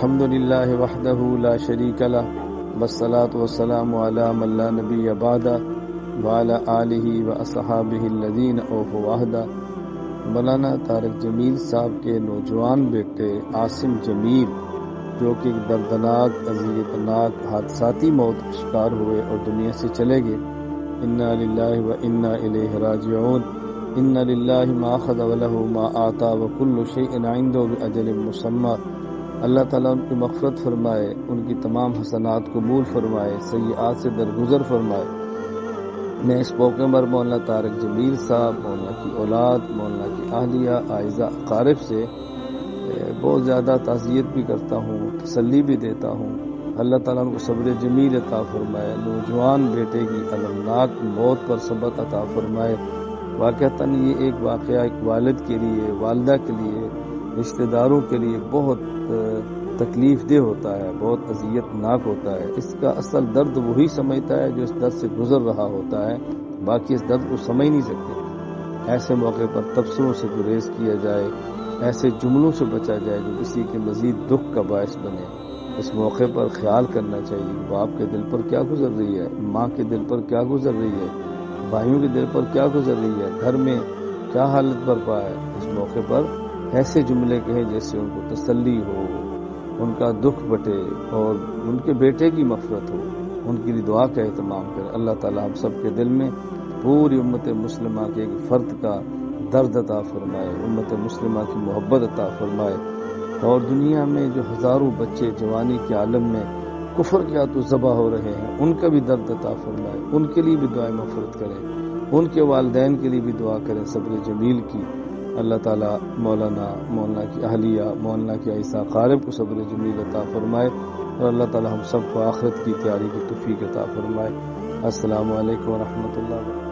الحمد للہ وحدہ لا شریک لہ والصلاة والسلام علی من لا نبی بعدہ وعلی آلہ واصحابہ الذین اوفوا وعدہ۔ مولانا طارق جمیل صاحب کے نوجوان بیٹے عاصم جمیل جو کہ دردناک اذیتناک حادثاتی موت کا شکار ہوئے اور دنیا سے چلے گئے، انا للہ و انا الیہ راجعون۔ ان للہ ما اخذ وله ما آتا وکل شیء عنده باجل مسمى۔ اللہ تعالیٰ ان کی مغفرت فرمائے، ان کی تمام حسنات قبول فرمائے، سیئات سے درگزر فرمائے۔ میں اس موقع پر مولانا طارق جمیل صاحب، مولانا کی اولاد، مولانا کی اہلیہ، اعزاء اقارب سے بہت زیادہ تعزیت بھی کرتا ہوں، تسلی بھی دیتا ہوں۔ اللہ تعالیٰ ان کو صبر جمیل عطا فرمائے، نوجوان بیٹے کی المناک موت پر صبر عطا فرمائے۔ واقعتاً یہ ایک واقعہ ایک والد کے لیے، والدہ کے لیے، رشتہ داروں کے لیے بہت تکلیف دہ ہوتا ہے، بہت اذیت ناک ہوتا ہے۔ اس کا اصل درد وہی سمجھتا ہے جو اس درد سے گزر رہا ہوتا ہے، باقی اس درد کو سمجھ نہیں سکتے۔ ایسے موقع پر تبصروں سے گریز کیا جائے، ایسے جملوں سے بچا جائے جو کسی کے مزید دکھ کا باعث بنے۔ اس موقع پر خیال کرنا چاہیے کہ باپ کے دل پر کیا گزر رہی ہے، ماں کے دل پر کیا گزر رہی ہے، بھائیوں کے دل پر کیا گزر رہی ہے، گھر میں کیا حالت برپا ہے۔ اس موقع پر ایسے جملے کہیں جس سے ان کو تسلی ہو، ان کا دکھ بٹے اور ان کے بیٹے کی مغفرت ہو، ان کے لیے دعا کا اہتمام کرے۔ اللہ تعالیٰ ہم سب کے دل میں پوری امت مسلمہ کے ایک فرد کا درد عطا فرمائے، امت مسلمہ کی محبت عطا فرمائے، اور دنیا میں جو ہزاروں بچے جوانی کے عالم میں کفر کے ہاتھوں ذبح ہو رہے ہیں ان کا بھی درد عطا فرمائے، ان کے لیے بھی دعائیں مغفرت کریں، ان کے والدین کے لیے بھی دعا کریں صبر جمیل کی۔ اللہ تعالیٰ مولانا کی اہلیہ، مولانا کی اعزاء اقارب کو صبر جمیل عطا فرمائے، اور اللہ تعالیٰ ہم سب کو آخرت کی تیاری کی توفیق عطا فرمائے۔ السلام علیکم ورحمۃ اللہ وبرکاتہ۔